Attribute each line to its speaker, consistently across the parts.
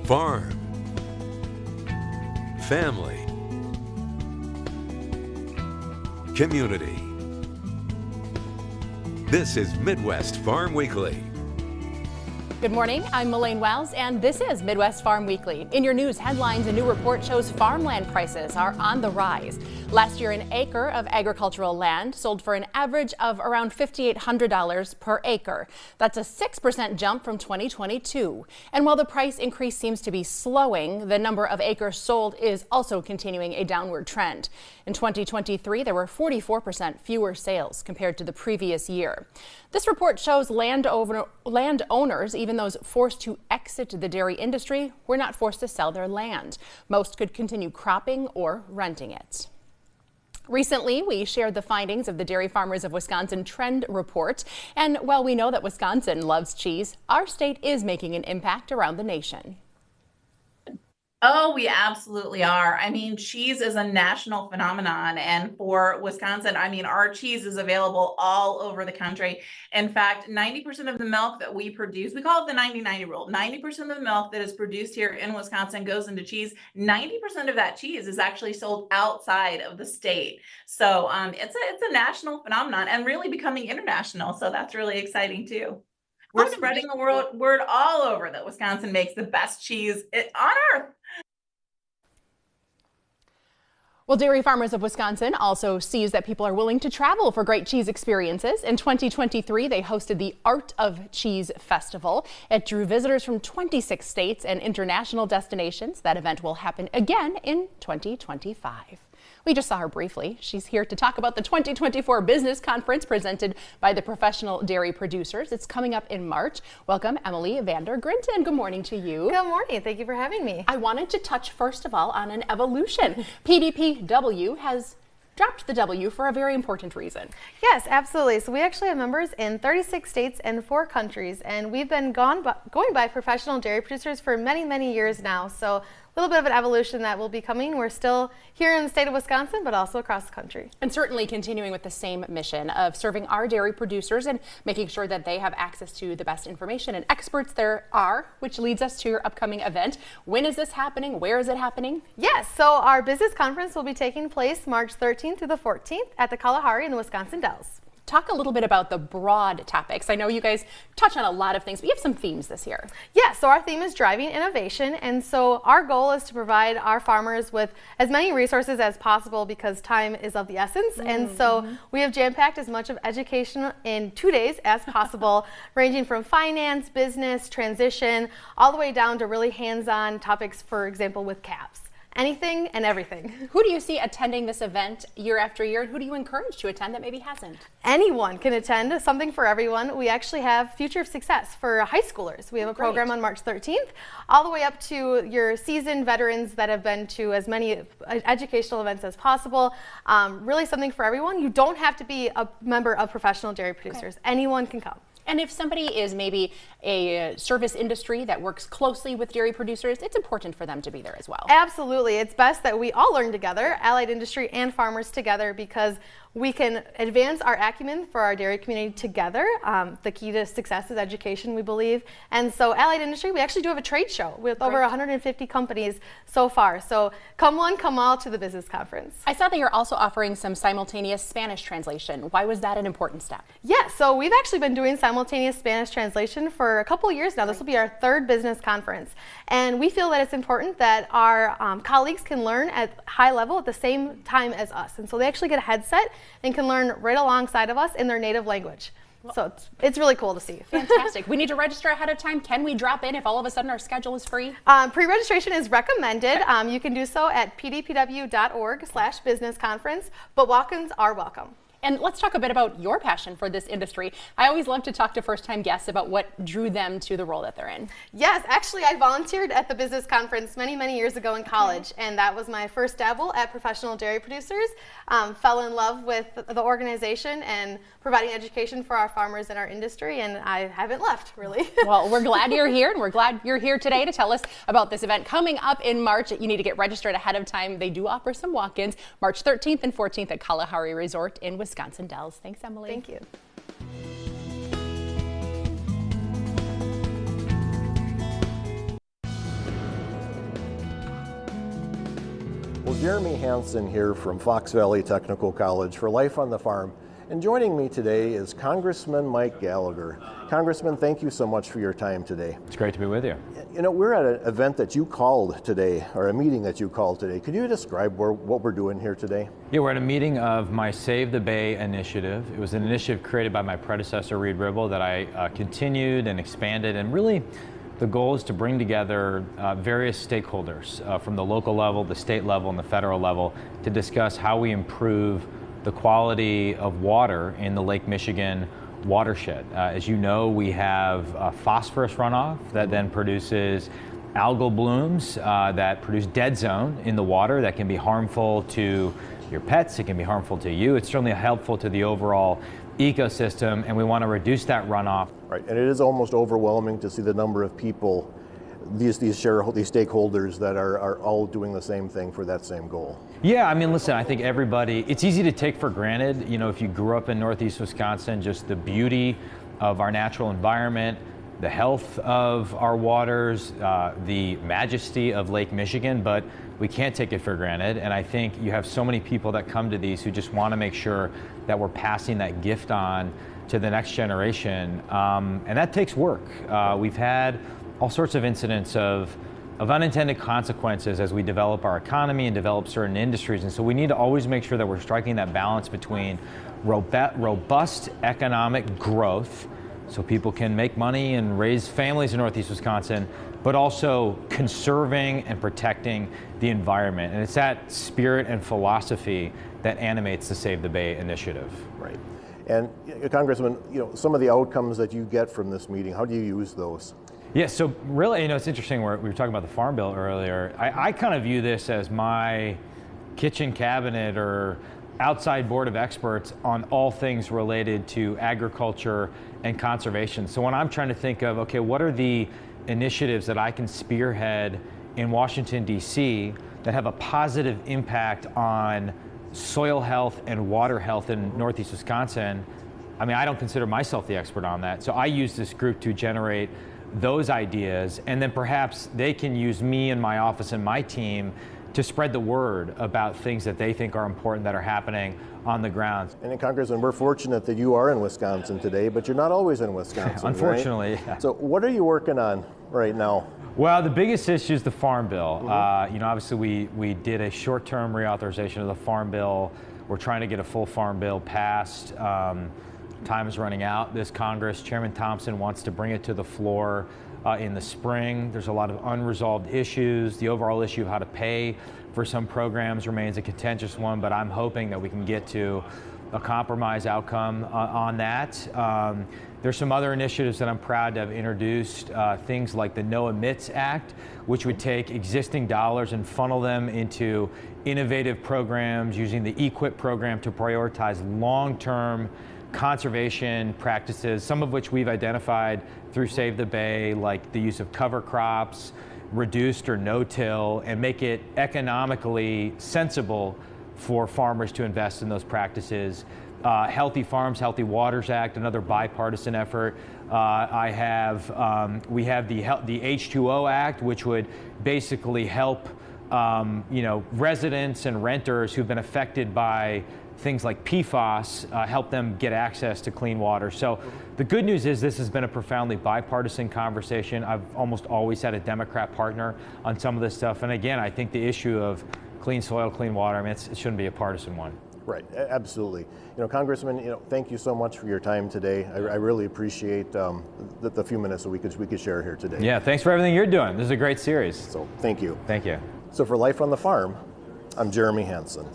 Speaker 1: farm, family, community. This is Midwest Farm Weekly.
Speaker 2: Good morning, I'm Elaine Wells, and this is Midwest Farm Weekly. In your news headlines, a new report shows farmland prices are on the rise. Last year, an acre of agricultural land sold for an average of around $5,800 per acre. That's a 6% jump from 2022. And while the price increase seems to be slowing, the number of acres sold is also continuing a downward trend. In 2023, there were 44% fewer sales compared to the previous year. This report shows landowners, even those forced to exit the dairy industry, were not forced to sell their land. Most could continue cropping or renting it. Recently, we shared the findings of the Dairy Farmers of Wisconsin Trend Report. And while we know that Wisconsin loves cheese, our state is making an impact around the nation.
Speaker 3: Oh, we absolutely are. I mean, cheese is a national phenomenon. And for Wisconsin, I mean, our cheese is available all over the country. In fact, 90% of the milk that we produce, we call it the 90-90 rule. 90% of the milk that is produced here in Wisconsin goes into cheese. 90% of that cheese is actually sold outside of the state. So it's a national phenomenon and really becoming international. So that's really exciting too. We're spreading the word all over that Wisconsin makes the best cheese on earth.
Speaker 2: Well, Dairy Farmers of Wisconsin also sees that people are willing to travel for great cheese experiences. In 2023, they hosted the Art of Cheese Festival. It drew visitors from 26 states and international destinations. That event will happen again in 2025. We just saw her briefly. She's here to talk about the 2024 Business Conference presented by the Professional Dairy Producers. It's coming up in March. Welcome, Emily Vander Grinton. Good morning to you.
Speaker 4: Good morning. Thank you for having me.
Speaker 2: I wanted to touch first of all on an evolution. PDPW has dropped the W for a very important reason.
Speaker 4: Yes, absolutely. So we actually have members in 36 states and 4 countries, and we've been going by professional dairy producers for many, many years now. So a little bit of an evolution that will be coming. We're still here in the state of Wisconsin, but also across the country.
Speaker 2: And certainly continuing with the same mission of serving our dairy producers and making sure that they have access to the best information and experts there are, which leads us to your upcoming event. When is this happening? Where is it happening?
Speaker 4: Yes, so our business conference will be taking place March 13th through the 14th at the Kalahari in the Wisconsin Dells.
Speaker 2: Talk a little bit about the broad topics. I know you guys touch on a lot of things, but you have some themes this year.
Speaker 4: Yeah, so our theme is driving innovation, and so our goal is to provide our farmers with as many resources as possible because time is of the essence. And so we have jam-packed as much of education in 2 days as possible, ranging from finance, business, transition, all the way down to really hands-on topics, for example, with calves. Anything and everything.
Speaker 2: Who do you see attending this event year after year, and who do you encourage to attend that maybe hasn't?
Speaker 4: Anyone can attend, something for everyone. We actually have Future of Success for high schoolers. We have a program on March 13th, all the way up to your seasoned veterans that have been to as many educational events as possible. Really something for everyone. You don't have to be a member of Professional Dairy Producers. Anyone can come.
Speaker 2: And if somebody is maybe a service industry that works closely with dairy producers, it's important for them to be there as well.
Speaker 4: Absolutely. It's best that we all learn together, allied industry and farmers together, because we can advance our acumen for our dairy community together. The key to success is education, we believe. And so allied industry, we actually do have a trade show with over 150 companies so far. So come one, come all to the business conference.
Speaker 2: I saw that you're also offering some simultaneous Spanish translation. Why was that an important step?
Speaker 4: Yeah, so we've actually been doing simultaneous Spanish translation for a couple of years now. This will be our 3rd business conference. And we feel that it's important that our colleagues can learn at high level at the same time as us. And so they actually get a headset and can learn right alongside of us in their native language. So it's really cool to see.
Speaker 2: Fantastic. We need to register ahead of time. Can we drop in if all of a sudden our schedule is free?
Speaker 4: Pre-registration is recommended. You can do so at pdpw.org/business conference, but walk-ins are welcome.
Speaker 2: And let's talk a bit about your passion for this industry. I always love to talk to first-time guests about what drew them to the role that they're in.
Speaker 4: Yes, actually I volunteered at the business conference many, many years ago in college, and that was my first dabble at Professional Dairy Producers. Fell in love with the organization and providing education for our farmers in our industry, and I haven't left, really.
Speaker 2: Well, we're glad you're here, and we're glad you're here today to tell us about this event coming up in March. You need to get registered ahead of time. They do offer some walk-ins March 13th and 14th at Kalahari Resort in Wisconsin Dells. Thanks, Emily.
Speaker 4: Thank you.
Speaker 5: Well, Jeremy Hansen here from Fox Valley Technical College for Life on the Farm. And joining me today is Congressman Mike Gallagher. Congressman, thank you so much for your time today.
Speaker 6: It's great to be with you.
Speaker 5: You know, we're at an event that you called today, or a meeting that you called today. Could you describe what we're doing here today?
Speaker 6: Yeah, we're at a meeting of my Save the Bay initiative. It was an initiative created by my predecessor, Reed Ribble, that I continued and expanded. And really, the goal is to bring together various stakeholders from the local level, the state level, and the federal level to discuss how we improve the quality of water in the Lake Michigan watershed. As you know, we have phosphorus runoff that then produces algal blooms that produce dead zone in the water that can be harmful to your pets, it can be harmful to you. It's certainly helpful to the overall ecosystem, and we want to reduce that runoff.
Speaker 5: Right, and it is almost overwhelming to see the number of people, these stakeholders that are all doing the same thing for that same goal.
Speaker 6: Yeah, I mean, listen, I think everybody, it's easy to take for granted, you know, if you grew up in Northeast Wisconsin, just the beauty of our natural environment, the health of our waters, the majesty of Lake Michigan, but we can't take it for granted. And I think you have so many people that come to these who just want to make sure that we're passing that gift on to the next generation. And that takes work. We've had all sorts of incidents of unintended consequences as we develop our economy and develop certain industries. And so we need to always make sure that we're striking that balance between robust economic growth so people can make money and raise families in Northeast Wisconsin, but also conserving and protecting the environment. And it's that spirit and philosophy that animates the Save the Bay initiative.
Speaker 5: Right. And Congressman, you know, some of the outcomes that you get from this meeting, how do you use those?
Speaker 6: Yeah, so really, you know, it's interesting, we were talking about the Farm Bill earlier. I kind of view this as my kitchen cabinet or outside board of experts on all things related to agriculture and conservation. So when I'm trying to think of, okay, what are the initiatives that I can spearhead in Washington, D.C. that have a positive impact on soil health and water health in Northeast Wisconsin, I mean, I don't consider myself the expert on that. So I use this group to generate those ideas, and then perhaps they can use me and my office and my team to spread the word about things that they think are important that are happening on the ground.
Speaker 5: And Congressman, we're fortunate that you are in Wisconsin today, but you're not always in Wisconsin.
Speaker 6: Unfortunately.
Speaker 5: Right?
Speaker 6: Yeah.
Speaker 5: So what are you working on right now?
Speaker 6: Well, the biggest issue is the Farm Bill. You know, obviously we did a short-term reauthorization of the Farm Bill. We're trying to get a full Farm Bill passed. Time is running out this Congress. Chairman Thompson wants to bring it to the floor in the spring. There's a lot of unresolved issues. The overall issue of how to pay for some programs remains a contentious one, but I'm hoping that we can get to a compromise outcome on that. There's some other initiatives that I'm proud to have introduced, things like the No Emits Act, which would take existing dollars and funnel them into innovative programs using the EQIP program to prioritize long-term conservation practices, some of which we've identified through Save the Bay, like the use of cover crops, reduced or no-till, and make it economically sensible for farmers to invest in those practices. Healthy Farms, Healthy Waters Act, another bipartisan effort. We have the H2O Act, which would basically help you know, residents and renters who've been affected by things like PFAS, help them get access to clean water. So the good news is this has been a profoundly bipartisan conversation. I've almost always had a Democrat partner on some of this stuff. And again, I think the issue of clean soil, clean water, I mean, it shouldn't be a partisan one.
Speaker 5: Right, absolutely. You know, Congressman, you know, thank you so much for your time today. I really appreciate the few minutes that we could share here today.
Speaker 6: Yeah, thanks for everything you're doing. This is a great series.
Speaker 5: So thank you.
Speaker 6: Thank you.
Speaker 5: So for Life on the Farm, I'm Jeremy Hansen.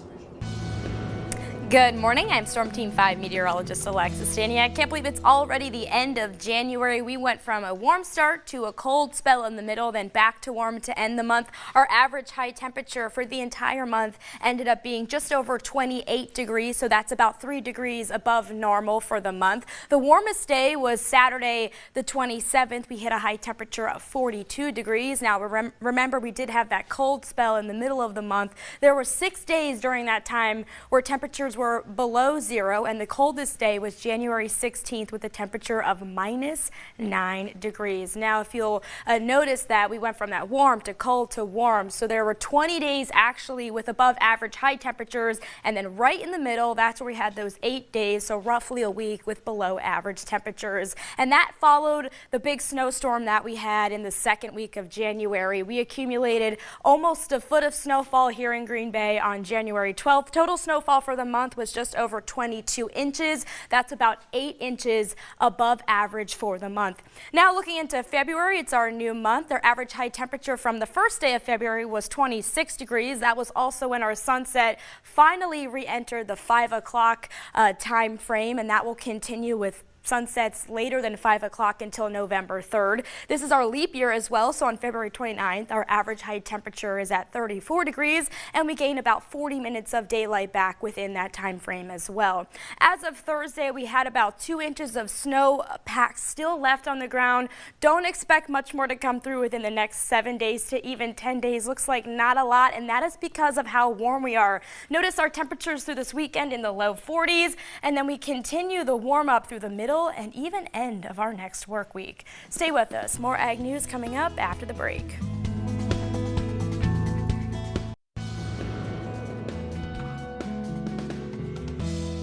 Speaker 7: Good morning. I'm Storm Team 5 meteorologist Alexis Staniak. Can't believe it's already the end of January. We went from a warm start to a cold spell in the middle, then back to warm to end the month. Our average high temperature for the entire month ended up being just over 28 degrees, so that's about 3 degrees above normal for the month. The warmest day was Saturday, the 27th. We hit a high temperature of 42 degrees. Now, remember, we did have that cold spell in the middle of the month. There were 6 days during that time where temperatures were were below zero, and the coldest day was January 16th with a temperature of -9 degrees. Now, if you'll notice that we went from that warm to cold to warm, so there were 20 days actually with above average high temperatures, and then right in the middle, that's where we had those 8 days, so roughly a week with below average temperatures. And that followed the big snowstorm that we had in the second week of January. We accumulated almost a foot of snowfall here in Green Bay on January 12th. Total snowfall for the month was just over 22 inches. That's about 8 inches above average for the month. Now looking into February, it's our new month. Our average high temperature from the first day of February was 26 degrees. That was also when our sunset finally re-entered the 5 o'clock time frame, and that will continue with sunsets later than 5 o'clock until November 3rd. This is our leap year as well, so on February 29th, our average high temperature is at 34 degrees, and we gain about 40 minutes of daylight back within that time frame as well. As of Thursday, we had about 2 inches of snow pack still left on the ground. Don't expect much more to come through within the next 7 days to even 10 days. Looks like not a lot, and that is because of how warm we are. Notice our temperatures through this weekend in the low 40s, and then we continue the warm up through the middle and even end of our next work week. Stay with us. More Ag News coming up after the break.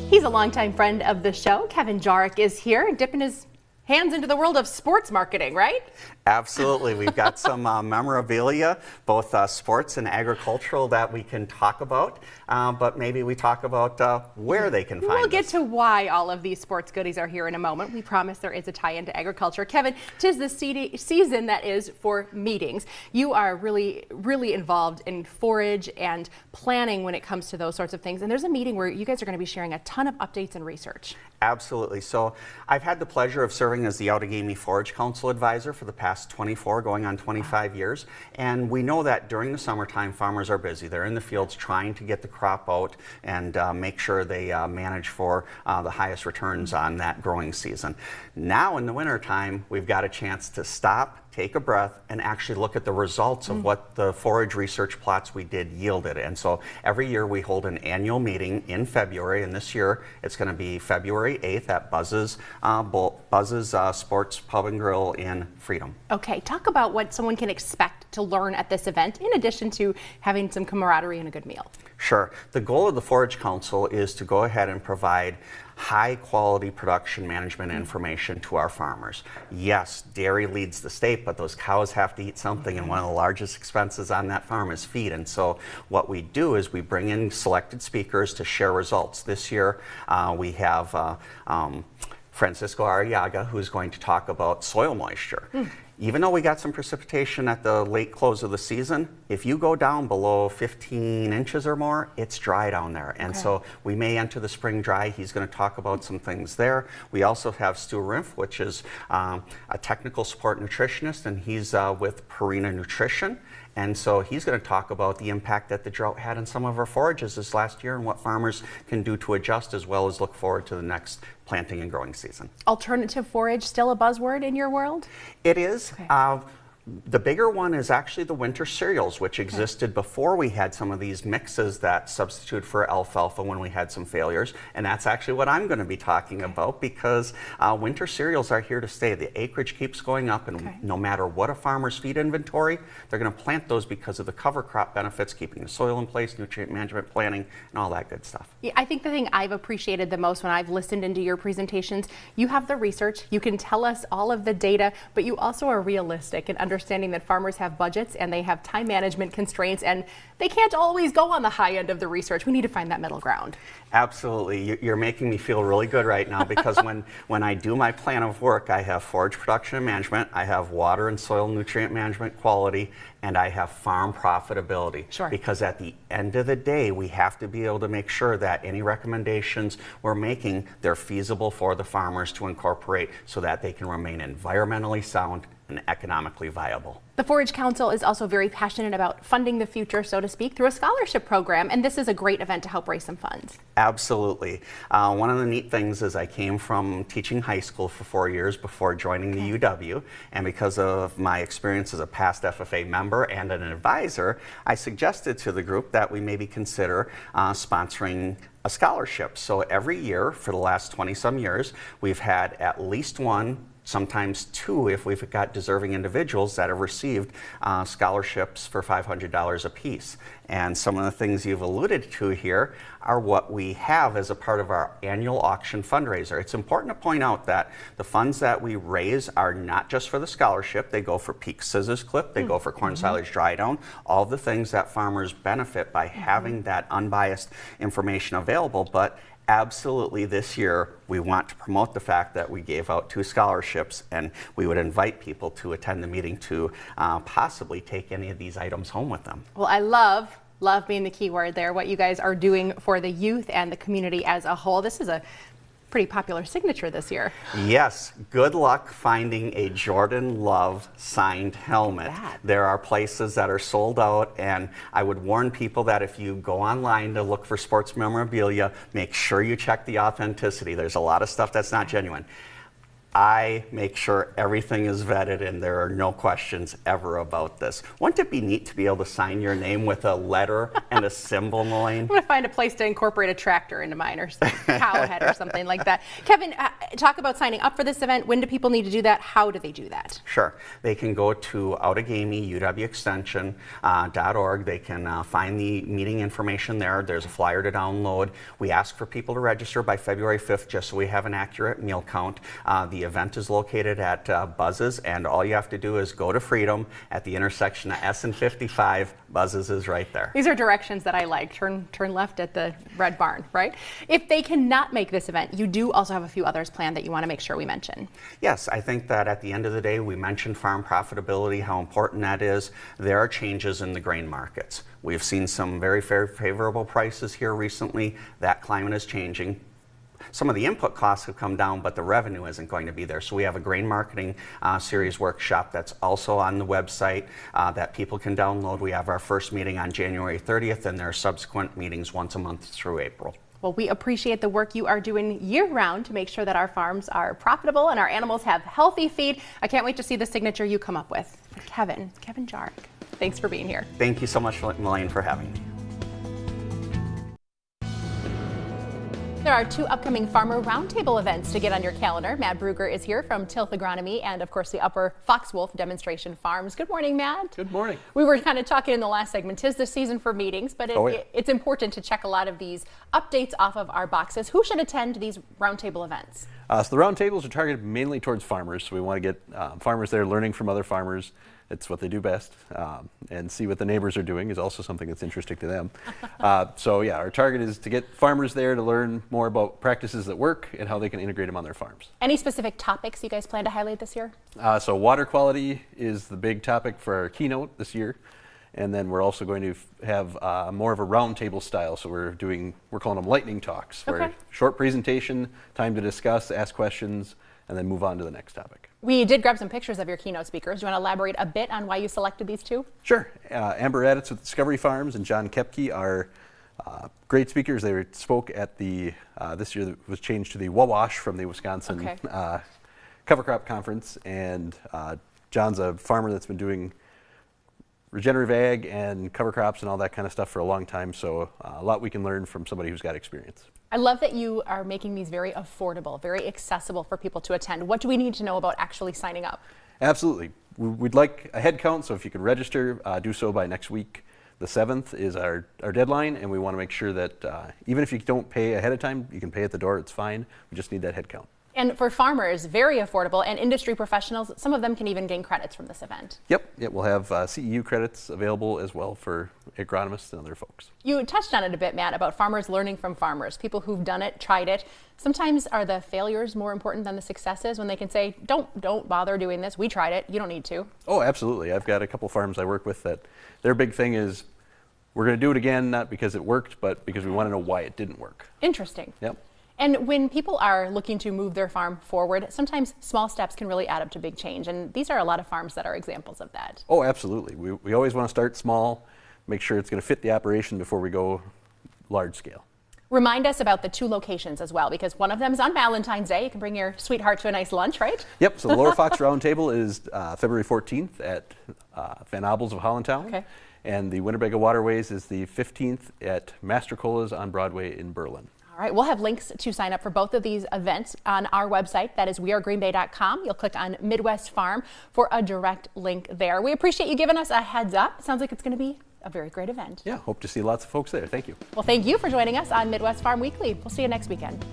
Speaker 2: He's a longtime friend of the show. Kevin Jarek is here, dipping his hands into the world of sports marketing, right?
Speaker 8: Absolutely. We've got some memorabilia, both sports and agricultural, that we can talk about, but maybe we talk about where they can find us.
Speaker 2: We'll get to why all of these sports goodies are here in a moment. We promise there is a tie into agriculture. Kevin, 'tis the season that is for meetings. You are really, really involved in forage and planning when it comes to those sorts of things. And there's a meeting where you guys are going to be sharing a ton of updates and research.
Speaker 8: Absolutely. So I've had the pleasure of serving as the Outagamie Forage Council advisor for the past 24, going on 25 years. And we know that during the summertime, farmers are busy. They're in the fields trying to get the crop out and make sure they manage for the highest returns on that growing season. Now in the wintertime, we've got a chance to stop, take a breath, and actually look at the results of what the forage research plots we did yielded. And so every year we hold an annual meeting in February, and this year it's going to be February 8th at Buzz's Sports Pub and Grill in Freedom.
Speaker 2: Okay, talk about what someone can expect to learn at this event, in addition to having some camaraderie and a good meal.
Speaker 8: Sure. The goal of the Forage Council is to go ahead and provide high quality production management information to our farmers. Yes, dairy leads the state, but those cows have to eat something, and one of the largest expenses on that farm is feed. And so what we do is we bring in selected speakers to share results. This year we have Francisco Arriaga, who's going to talk about soil moisture. Even though we got some precipitation at the late close of the season, if you go down below 15 inches or more, it's dry down there. And so we may enter the spring dry. He's going to talk about some things there. We also have Stu Rimpf, which is a technical support nutritionist, and he's with Purina Nutrition. And so he's going to talk about the impact that the drought had on some of our forages this last year and what farmers can do to adjust, as well as look forward to the next planting and growing season.
Speaker 2: Alternative forage still a buzzword in your world?
Speaker 8: It is. The bigger one is actually the winter cereals, which existed before we had some of these mixes that substitute for alfalfa when we had some failures. And that's actually what I'm going to be talking about, because winter cereals are here to stay. The acreage keeps going up, and no matter what a farmer's feed inventory, they're going to plant those because of the cover crop benefits, keeping the soil in place, nutrient management planning, and all that good stuff.
Speaker 2: Yeah, I think the thing I've appreciated the most when I've listened into your presentations, you have the research, you can tell us all of the data, but you also are realistic and understanding that farmers have budgets and they have time management constraints, and they can't always go on the high end of the research. We need to find that middle ground.
Speaker 8: Absolutely. You're making me feel really good right now, because when I do my plan of work, I have forage production and management, I have water and soil nutrient management quality, and I have farm profitability.
Speaker 2: Sure.
Speaker 8: Because at the end of the day, we have to be able to make sure that any recommendations we're making, they're feasible for the farmers to incorporate so that they can remain environmentally sound and economically viable.
Speaker 2: The Forage Council is also very passionate about funding the future, so to speak, through a scholarship program, and this is a great event to help raise some funds.
Speaker 8: Absolutely. One of the neat things is I came from teaching high school for 4 years before joining the UW, and because of my experience as a past FFA member and an advisor, I suggested to the group that we maybe consider sponsoring a scholarship. So every year for the last 20-some years, we've had at least one, sometimes two if we've got deserving individuals that have received scholarships for $500 apiece. And some of the things you've alluded to here are what we have as a part of our annual auction fundraiser. It's important to point out that the funds that we raise are not just for the scholarship. They go for peak scissors clip, they go for corn silage dry down, all the things that farmers benefit by having that unbiased information available. But absolutely, this year we want to promote the fact that we gave out 2 scholarships, and we would invite people to attend the meeting to possibly take any of these items home with them.
Speaker 2: Well, I love being the key word there, what you guys are doing for the youth and the community as a whole. This is a pretty popular signature this year.
Speaker 8: Yes, good luck finding a Jordan Love signed helmet. There are places that are sold out, and I would warn people that if you go online to look for sports memorabilia, make sure you check the authenticity. There's a lot of stuff that's not genuine. I make sure everything is vetted and there are no questions ever about this. Wouldn't it be neat to be able to sign your name with a letter and a symbol, Elaine?
Speaker 2: I'm going to find a place to incorporate a tractor into mine or some cow head or something like that. Kevin, talk about signing up for this event. When do people need to do that? How do they do that?
Speaker 8: Sure. They can go to Outagamie, UWExtension.org. They can find the meeting information there. There's a flyer to download. We ask for people to register by February 5th just so we have an accurate meal count. The event is located at Buzz's, and all you have to do is go to Freedom at the intersection of S and 55. Buzz's is right there.
Speaker 2: These are directions that I like. Turn left at the Red Barn, right? If they cannot make this event, you do also have a few others planned that you want to make sure we mention.
Speaker 8: Yes, I think that at the end of the day, we mentioned farm profitability, how important that is. There are changes in the grain markets. We've seen some very favorable prices here recently. That climate is changing. Some of the input costs have come down, but the revenue isn't going to be there. So we have a grain marketing series workshop that's also on the website that people can download. We have our first meeting on January 30th, and there are subsequent meetings once a month through April.
Speaker 2: Well, we appreciate the work you are doing year-round to make sure that our farms are profitable and our animals have healthy feed. I can't wait to see the signature you come up with. Kevin Jarek, thanks for being here.
Speaker 8: Thank you so much, Elaine, for having me.
Speaker 2: There are 2 upcoming farmer roundtable events to get on your calendar. Matt Bruger is here from Tilth Agronomy and, of course, the Upper Foxwolf Demonstration Farms. Good morning, Matt.
Speaker 9: Good morning.
Speaker 2: We were kind of talking in the last segment. 'Tis the season for meetings, but it's important to check a lot of these updates off of our boxes. Who should attend these roundtable events?
Speaker 9: So the roundtables are targeted mainly towards farmers. So we want to get farmers there learning from other farmers. It's what they do best, and see what the neighbors are doing is also something that's interesting to them. So yeah, our target is to get farmers there to learn more about practices that work and how they can integrate them on their farms.
Speaker 2: Any specific topics you guys plan to highlight this year?
Speaker 9: So water quality is the big topic for our keynote this year. And then we're also going to have more of a roundtable style. So we're calling them lightning talks, where short presentation, time to discuss, ask questions, and then move on to the next topic.
Speaker 2: We did grab some pictures of your keynote speakers. Do you want to elaborate a bit on why you selected these 2?
Speaker 9: Sure. Amber Additz with Discovery Farms and John Kepke are great speakers. They spoke at the, this year was changed to the Wawash from the Wisconsin Cover Crop Conference. And John's a farmer that's been doing regenerative ag and cover crops and all that kind of stuff for a long time. So a lot we can learn from somebody who's got experience.
Speaker 2: I love that you are making these very affordable, very accessible for people to attend. What do we need to know about actually signing up?
Speaker 9: Absolutely. We'd like a head count, so if you could register, do so by next week. The 7th is our deadline, and we want to make sure that even if you don't pay ahead of time, you can pay at the door, it's fine. We just need that head count.
Speaker 2: And for farmers, very affordable, and industry professionals, some of them can even gain credits from this event.
Speaker 9: Yep, we'll have CEU credits available as well for agronomists and other folks.
Speaker 2: You touched on it a bit, Matt, about farmers learning from farmers, people who've done it, tried it. Sometimes are the failures more important than the successes when they can say, don't bother doing this, we tried it, you don't need to?
Speaker 9: Oh, absolutely. I've got a couple farms I work with that their big thing is, we're going to do it again, not because it worked, but because we want to know why it didn't work.
Speaker 2: Interesting.
Speaker 9: Yep.
Speaker 2: And when people are looking to move their farm forward, sometimes small steps can really add up to big change. And these are a lot of farms that are examples of that.
Speaker 9: Oh, absolutely. We always want to start small, make sure it's going to fit the operation before we go large scale.
Speaker 2: Remind us about the 2 locations as well, because one of them is on Valentine's Day. You can bring your sweetheart to a nice lunch, right?
Speaker 9: Yep, so the Lower Fox Roundtable is February 14th at Van Abels of Hollandtown.
Speaker 2: Okay.
Speaker 9: And the Winnebago Waterways is the 15th at Mastercola's on Broadway in Berlin.
Speaker 2: All right, we'll have links to sign up for both of these events on our website. That is wearegreenbay.com. You'll click on Midwest Farm for a direct link there. We appreciate you giving us a heads up. Sounds like it's going to be a very great event.
Speaker 9: Yeah, hope to see lots of folks there. Thank you.
Speaker 2: Well, thank you for joining us on Midwest Farm Weekly. We'll see you next weekend.